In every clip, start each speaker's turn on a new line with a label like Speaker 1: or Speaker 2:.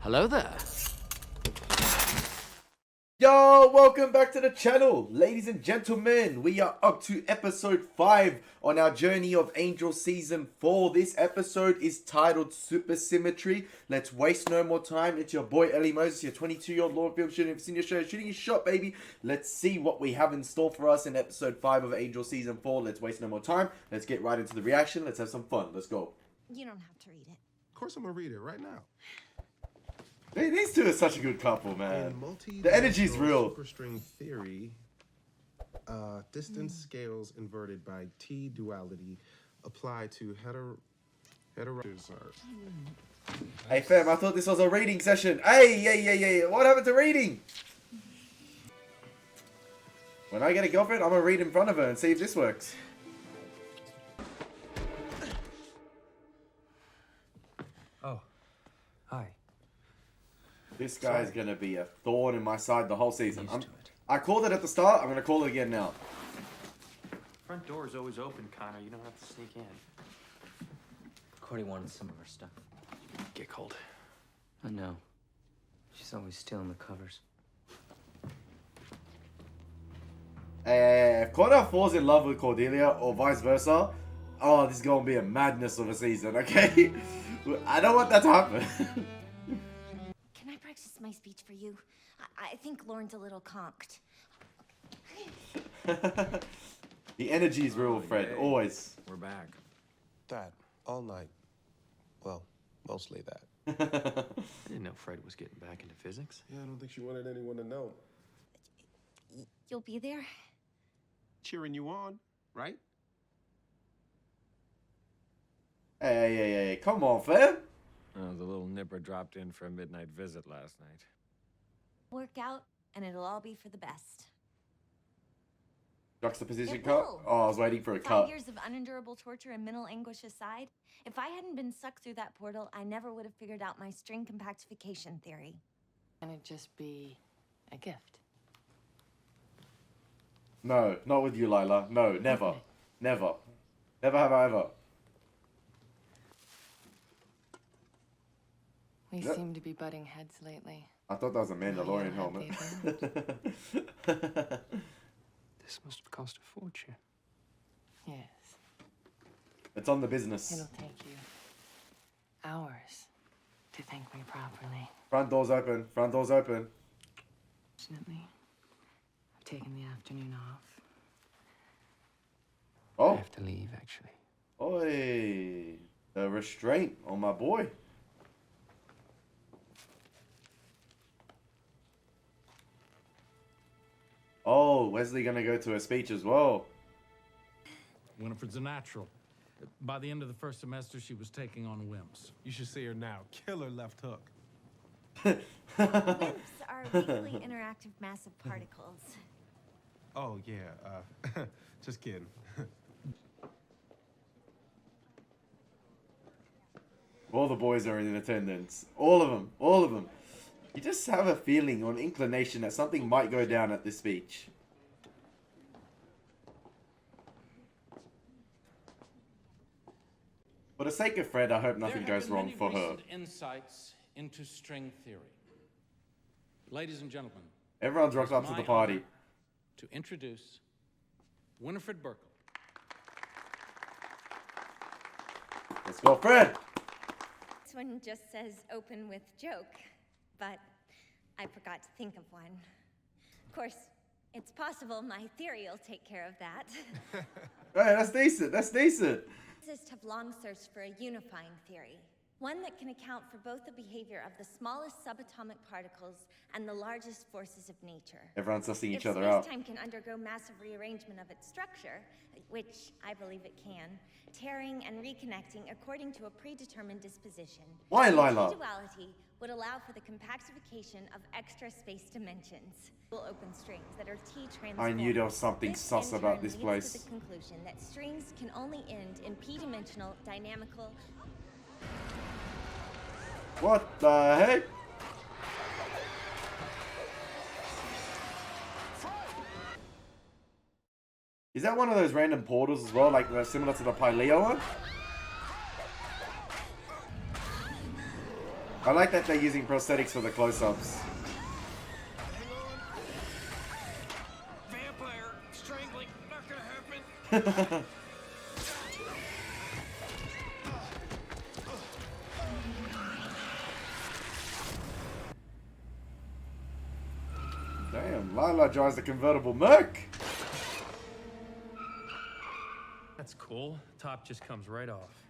Speaker 1: Hello there.
Speaker 2: Yo, welcome back to the channel, ladies and gentlemen. We are up to episode 5 on our journey of Angel Season 4. This episode is titled Supersymmetry. Let's waste no more time. It's your boy Elie Moses, your 22-year-old law film shooting for senior show, shooting his shot, baby. Let's see what we have in store for us in episode 5 of Angel Season 4. Let's waste no more time. Let's get right into the reaction. Let's have some fun. Let's go.
Speaker 3: You don't have to read it.
Speaker 4: Of course I'm gonna read it right now.
Speaker 2: Hey, these two are such a good couple, man. The energy's real.
Speaker 4: Superstring theory, distance scales inverted by T-duality apply to hetero.
Speaker 2: Hey, fam, I thought this was a reading session. Hey, what happened to reading? When I get a girlfriend, I'm gonna read in front of her and see if this works.
Speaker 1: Oh, hi.
Speaker 2: This guy's gonna be a thorn in my side the whole season.
Speaker 1: Used to it.
Speaker 2: I called it at the start. I'm gonna call it again now.
Speaker 5: Front door is always open, Connor. You don't have to sneak in.
Speaker 1: Cordy wanted some of her stuff.
Speaker 5: Get cold.
Speaker 1: I know. She's always stealing the covers.
Speaker 2: If Connor falls in love with Cordelia or vice versa, oh, this is gonna be a madness of a season, okay? I don't want that to happen.
Speaker 3: Can I practice my speech for you? I think Lauren's a little conked.
Speaker 2: The energy is real, Fred.
Speaker 5: yay.
Speaker 2: Always.
Speaker 5: We're back.
Speaker 4: That all night. Well, mostly that.
Speaker 5: I didn't know Fred was getting back into physics.
Speaker 4: Yeah, I don't think she wanted anyone to know.
Speaker 3: You'll be there?
Speaker 4: Cheering you on, right?
Speaker 2: Hey, come on, fam.
Speaker 6: Oh, the little nipper dropped in for a midnight visit last night.
Speaker 3: Work out, and it'll all be for the best.
Speaker 2: Juxtaposition
Speaker 3: It
Speaker 2: cut?
Speaker 3: will.
Speaker 2: Oh, I was waiting for a
Speaker 3: 5
Speaker 2: cut.
Speaker 3: years of unendurable torture and mental anguish aside, if I hadn't been sucked through that portal, I never would have figured out my string compactification theory.
Speaker 7: Can it just be a gift?
Speaker 2: No, not with you, Lila. No, never. Never. Never have I ever.
Speaker 7: We
Speaker 2: Yep.
Speaker 7: seem to be butting heads lately.
Speaker 2: I thought that was a Mandalorian
Speaker 7: Oh,
Speaker 2: helmet.
Speaker 5: This must have cost a fortune.
Speaker 7: Yes.
Speaker 2: It's on the business.
Speaker 7: It'll take you hours to thank me properly.
Speaker 2: Front door's open. Front door's open.
Speaker 7: Fortunately, I've taken the afternoon off.
Speaker 5: I
Speaker 2: Oh.
Speaker 5: have to leave, actually.
Speaker 2: Oi. The restraint on my boy. Oh, Wesley gonna go to a speech as well.
Speaker 8: Winifred's a natural. By the end of the first semester, she was taking on whims.
Speaker 4: You should see her now. Killer left hook.
Speaker 3: WIMPs are weakly interactive massive particles.
Speaker 4: Oh, yeah, just kidding.
Speaker 2: All the boys are in attendance. All of them. All of them. You just have a feeling or an inclination that something might go down at this speech. For the sake of Fred, I hope nothing goes wrong for her.
Speaker 8: Insights into string theory. Ladies and gentlemen,
Speaker 2: Everyone's rocked up to the party.
Speaker 8: to introduce Winifred Burkle.
Speaker 2: Let's go, Fred!
Speaker 3: This one just says open with joke, but I forgot to think of one. Of course, it's possible my theory will take care of that.
Speaker 2: Hey, that's decent. That's decent.
Speaker 3: Physicists have long searched for a unifying theory, one that can account for both the behavior of the smallest subatomic particles and the largest forces of nature.
Speaker 2: Everyone's sussing each
Speaker 3: If
Speaker 2: other out.
Speaker 3: space-time can undergo massive rearrangement of its structure, which I believe it can, tearing and reconnecting according to a predetermined disposition,
Speaker 2: Why,
Speaker 3: then
Speaker 2: Lila?
Speaker 3: T-duality would allow for the compactification of extra space dimensions. Will open strings that are T-transformed.
Speaker 2: I knew there was something
Speaker 3: This,
Speaker 2: sus
Speaker 3: in
Speaker 2: about
Speaker 3: turn,
Speaker 2: this
Speaker 3: leads
Speaker 2: place.
Speaker 3: to the conclusion that strings can only end in p-dimensional dynamical.
Speaker 2: What the heck? Is that one of those random portals as well, like similar to the Pylea one? I like that they're using prosthetics for the close-ups.
Speaker 5: Vampire strangling, not gonna happen.
Speaker 2: Damn, Lila drives the convertible Merc.
Speaker 5: That's cool. Top just comes right off.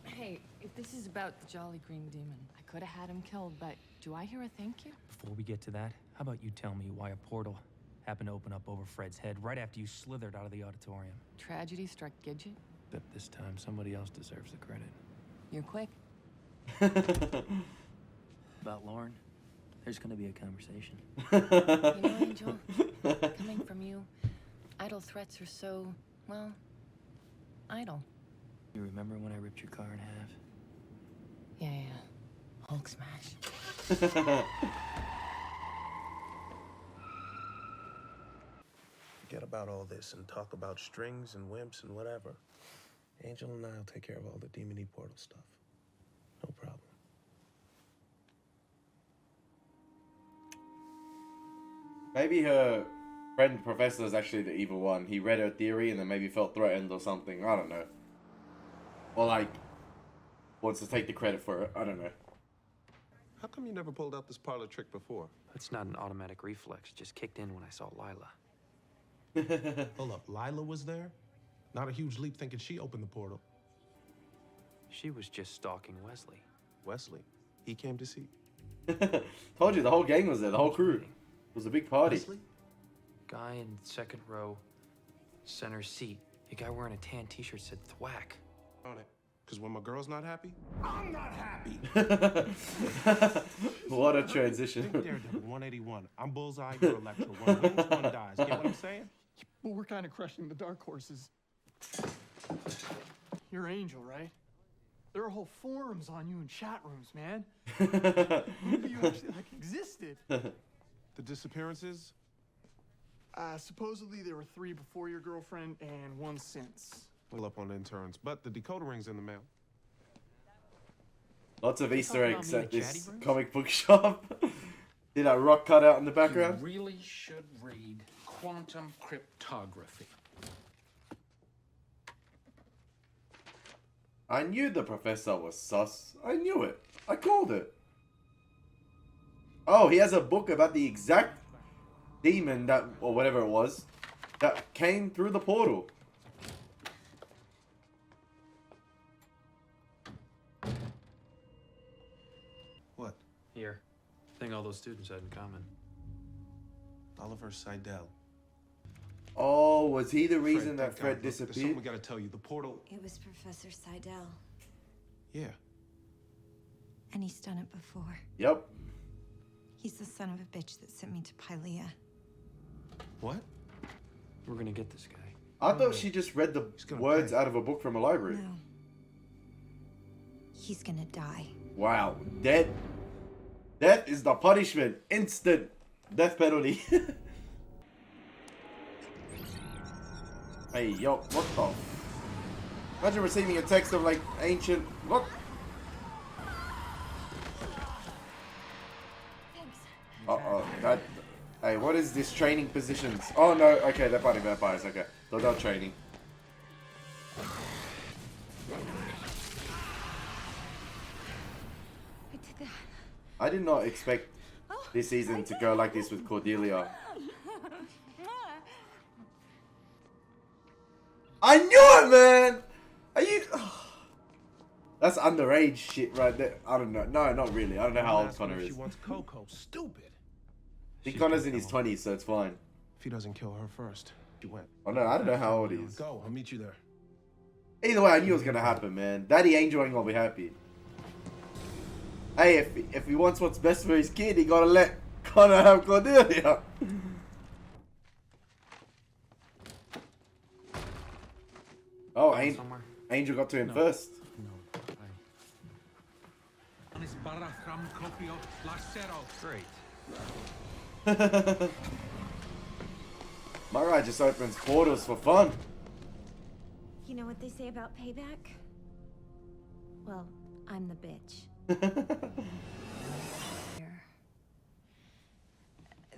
Speaker 7: Hey, if this is about the Jolly Green Demon, I could have had him killed, but do I hear a thank you?
Speaker 5: Before we get to that, how about you tell me why a portal happened to open up over Fred's head right after you slithered out of the auditorium?
Speaker 7: Tragedy struck Gidget.
Speaker 5: Bet this time somebody else deserves the credit.
Speaker 7: You're quick.
Speaker 5: About Lauren, there's gonna be a conversation.
Speaker 7: You know, Angel, coming from you, idle threats are so, well, idle.
Speaker 5: You remember when I ripped your car in half?
Speaker 7: Yeah. Hulk smash.
Speaker 4: Forget about all this and talk about strings and wimps and whatever. Angel and I'll take care of all the demon portal stuff. No problem.
Speaker 2: Maybe her friend Professor is actually the evil one. He read her theory and then maybe felt threatened or something. I don't know. Or like, wants to take the credit for it. I don't know.
Speaker 4: How come you never pulled out this parlor trick before?
Speaker 5: That's not an automatic reflex. It just kicked in when I saw Lila.
Speaker 9: Hold up, Lila was there? Not a huge leap thinking she opened the portal.
Speaker 5: She was just stalking Wesley.
Speaker 4: Wesley. He came to see.
Speaker 2: Told you, the whole gang was there. The whole crew. It was a big party.
Speaker 9: Wesley?
Speaker 5: Guy in second row, center seat. A guy wearing a tan t-shirt said thwack.
Speaker 9: On it. Because when my girl's not happy, I'm not happy.
Speaker 2: What a transition.
Speaker 9: Think Daredevil 181. I'm Bullseye, you're Electro. One wins, one dies. Get what I'm saying?
Speaker 10: Well, we're kind of crushing the dark horses. You're Angel, right? There are whole forums on you in chat rooms, man. Who do you actually like existed?
Speaker 9: The disappearances?
Speaker 10: Supposedly there were 3 before your girlfriend and 1 since.
Speaker 9: Well, up on interns, but the decoder ring's in the mail.
Speaker 2: Lots of Easter
Speaker 5: talking
Speaker 2: eggs
Speaker 5: about
Speaker 2: at
Speaker 5: me in the
Speaker 2: this
Speaker 5: chatty rooms?
Speaker 2: comic book shop. See that rock cut out in the background?
Speaker 8: You really should read Quantum Cryptography.
Speaker 2: I knew the professor was sus. I knew it. I called it. Oh, he has a book about the exact demon that, or whatever it was, that came through the portal.
Speaker 9: What?
Speaker 5: Here. Thing all those students had in common.
Speaker 9: Oliver Seidel.
Speaker 2: Oh, was he the reason that
Speaker 9: thank
Speaker 2: Fred
Speaker 9: God. Look, there's something
Speaker 2: disappeared?
Speaker 9: we gotta tell you. The portal.
Speaker 3: It was Professor Seidel,
Speaker 9: Yeah.
Speaker 3: and he's done it before.
Speaker 2: Yep.
Speaker 3: He's the son of a bitch that sent me to Pylea.
Speaker 9: What?
Speaker 5: We're gonna get this guy.
Speaker 2: I thought she just read the
Speaker 9: He's gonna
Speaker 2: words
Speaker 9: pay.
Speaker 2: out of a book from a library.
Speaker 3: No. He's gonna die.
Speaker 2: Wow. Death is the punishment. Instant death penalty. Hey, yo, what the? Imagine receiving a text of like ancient. What? Uh-oh. That. Hey, what is this training positions? Oh no, okay, they're fighting vampires, okay. So they're training.
Speaker 3: I did that.
Speaker 2: I did not expect this season to go like this with Cordelia. I knew it, man! Are you... That's underage shit right there. I don't know. No, not really. I don't know how old Connor
Speaker 9: She
Speaker 2: is.
Speaker 9: wants Coco. Stupid.
Speaker 2: I think Connor's in his 20s, so it's fine.
Speaker 9: If he doesn't kill her first, she went.
Speaker 2: Oh no, I don't know how old he is.
Speaker 9: Go, I'll meet you there.
Speaker 2: Either way, I knew it was gonna happen, man. Daddy Angel ain't gonna be happy. Hey, if he wants what's best for his kid, he gotta let Connor have Cordelia. Oh, Angel got to him first.
Speaker 5: Great.
Speaker 2: My guy just opens portals for fun.
Speaker 3: You know what they say about payback? Well, I'm the bitch.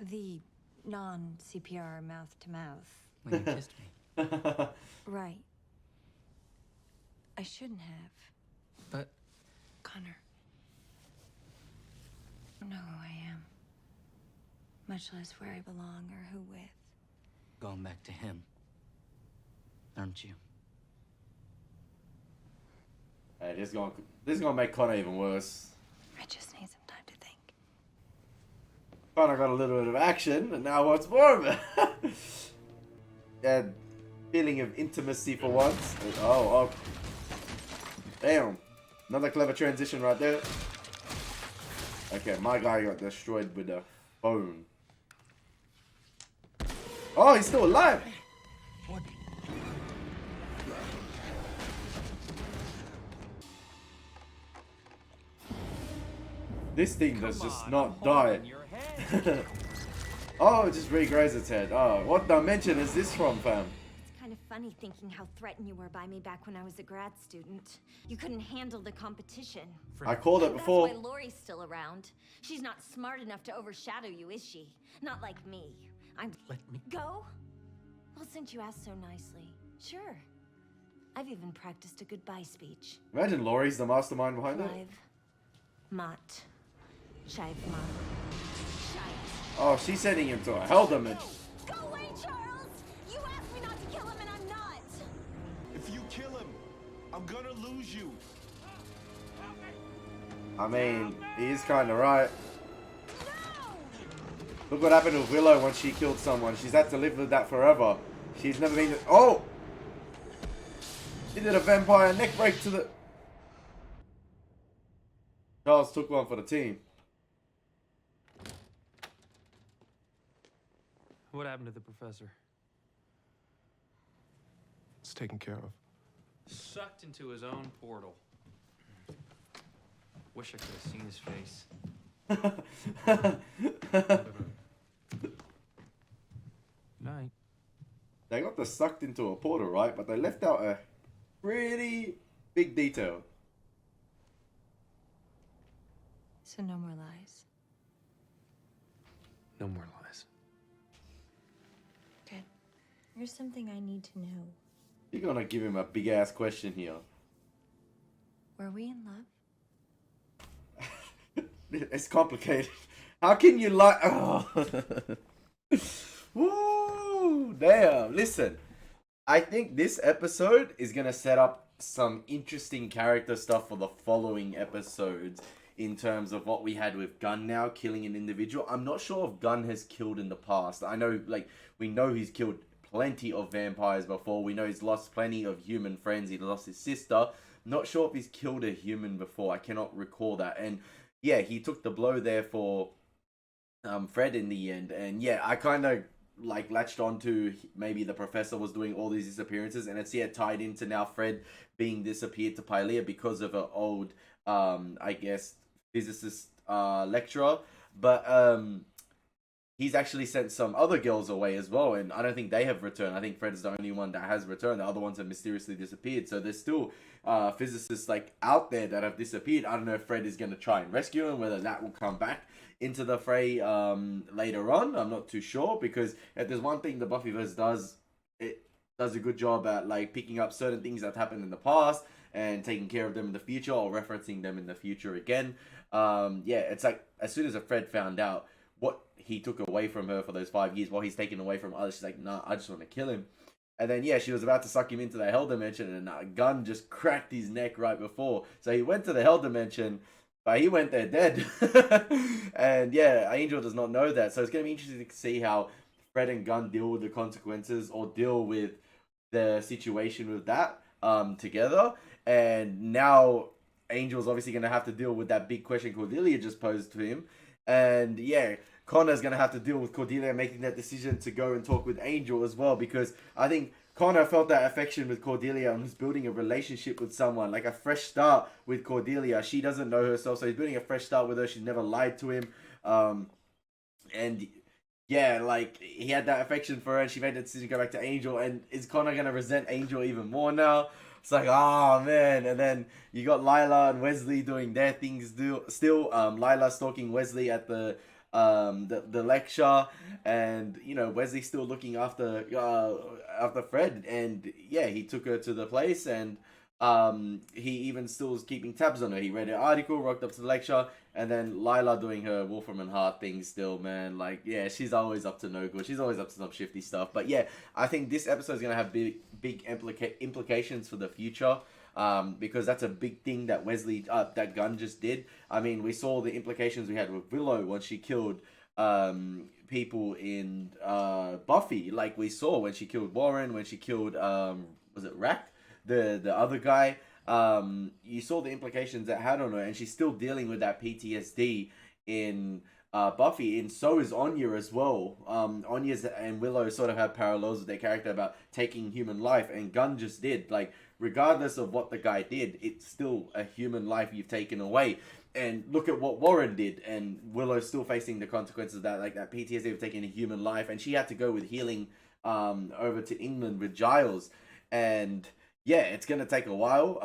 Speaker 3: The non-CPR mouth-to-mouth.
Speaker 1: When you kissed me.
Speaker 3: Right. I shouldn't have.
Speaker 1: But
Speaker 3: Connor. I don't know who I am. Much less where I belong or who with.
Speaker 1: going back to him, aren't you?
Speaker 2: Hey, this is gonna make Connor even worse.
Speaker 3: I just need some time to think.
Speaker 2: Connor got a little bit of action, and now wants more of it. That feeling of intimacy for once. Oh. Damn. Another clever transition right there. Okay, my guy got destroyed with a phone. Oh, he's still alive.
Speaker 8: What?
Speaker 2: This thing does just not die. Oh, it just regrazed its head. Oh, what dimension is this from, fam?
Speaker 3: It's kind of funny thinking how threatened you were by me back when I was a grad student. You couldn't handle the competition.
Speaker 2: I called it before.
Speaker 3: That's why Laurie's still around. She's not smart enough to overshadow you, is she? Not like me.
Speaker 8: Let me
Speaker 3: Go? Well, since you asked so nicely, sure. I've even practiced a goodbye speech.
Speaker 2: Imagine Laurie's the mastermind behind it.
Speaker 3: Clive. Mott. Shive Mott.
Speaker 2: Oh, she's sending him to a hell dimension.
Speaker 3: Go away, Charles! You asked me not to kill him and I'm not!
Speaker 4: If you kill him, I'm gonna lose you.
Speaker 2: I mean, he's kind of right. Look what happened to Willow when she killed someone. She's had to live with that forever. She's never been... Oh! She did a vampire neck break to the... Charles took one for the team.
Speaker 5: What happened to the professor?
Speaker 9: It's taken care of.
Speaker 5: Sucked into his own portal. Wish I could have seen his face. Night.
Speaker 2: They got the sucked into a portal, right? But they left out a pretty big detail.
Speaker 3: So no more lies.
Speaker 5: No more lies.
Speaker 3: Good. Here's something I need to know.
Speaker 2: You're gonna give him a big ass question here.
Speaker 3: Were we in love?
Speaker 2: It's complicated. How can you lie? Oh. Woo! Damn. Listen, I think this episode is gonna set up some interesting character stuff for the following episodes in terms of what we had with Gunn now killing an individual. I'm not sure if Gunn has killed in the past. I know, like, we know he's killed plenty of vampires before. We know he's lost plenty of human friends. He lost his sister. Not sure if he's killed a human before. I cannot recall that. And yeah, he took the blow there for Fred in the end. And yeah, I kind of like latched on to maybe the professor was doing all these disappearances, and it's tied into now Fred being disappeared to Pylea because of an old I guess physicist lecturer. But he's actually sent some other girls away as well, and I don't think they have returned. I think Fred is the only one that has returned. The other ones have mysteriously disappeared. So there's still physicists like out there that have disappeared. I don't know if Fred is going to try and rescue him, whether that will come back into the fray later on. I'm not too sure, because if there's one thing the Buffyverse does, it does a good job at like picking up certain things that happened in the past and taking care of them in the future, or referencing them in the future again. Yeah, it's like as soon as a Fred found out what he took away from her for those 5 years, while he's taken away from others, she's like, nah, I just want to kill him. And then yeah, she was about to suck him into the Hell Dimension, and a gun just cracked his neck right before. So he went to the Hell Dimension, but he went there dead. And yeah, Angel does not know that. So it's going to be interesting to see how Fred and Gunn deal with the consequences, or deal with the situation with that together. And now Angel's obviously going to have to deal with that big question Cordelia just posed to him. And yeah, Connor's going to have to deal with Cordelia making that decision to go and talk with Angel as well, because I think Connor felt that affection with Cordelia and was building a relationship with someone, like a fresh start with Cordelia. She doesn't know herself, so he's building a fresh start with her. She's never lied to him. And yeah, like he had that affection for her, and she made the decision to go back to Angel. And is Connor going to resent Angel even more now? It's like, oh man. And then you got Lila and Wesley doing their things still. Lila stalking Wesley at the lecture, and you know, Wesley still looking after Fred, and yeah, he took her to the place, and he even still was keeping tabs on her. He read her article, rocked up to the lecture, and then Lila doing her Wolfram and Hart thing still, man. Like, yeah, she's always up to no good. She's always up to some shifty stuff. But yeah, I think this episode is gonna have big implications for the future. Because that's a big thing that that Gunn just did. I mean, we saw the implications we had with Willow when she killed people in Buffy. Like we saw when she killed Warren, when she killed was it Rack, the other guy. You saw the implications that had on her, and she's still dealing with that PTSD in Buffy, and so is Anya as well. Anya's and Willow sort of have parallels with their character about taking human life, and Gunn just did. Like, regardless of what the guy did, it's still a human life you've taken away. And look at what Warren did, and Willow's still facing the consequences of that, like that PTSD of taking a human life, and she had to go with healing over to England with Giles. And yeah, it's gonna take a while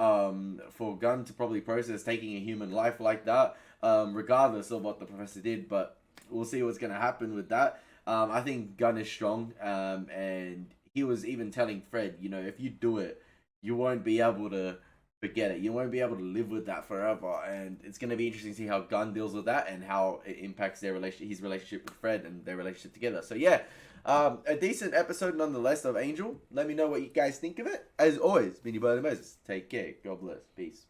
Speaker 2: for Gunn to probably process taking a human life like that, regardless of what the professor did. But we'll see what's gonna happen with that. I think Gunn is strong, and he was even telling Fred, you know, if you do it, you won't be able to forget it. You won't be able to live with that forever. And it's going to be interesting to see how Gunn deals with that and how it impacts his relationship with Fred and their relationship together. So yeah, a decent episode nonetheless of Angel. Let me know what you guys think of it. As always, been your brother Moses. Take care. God bless. Peace.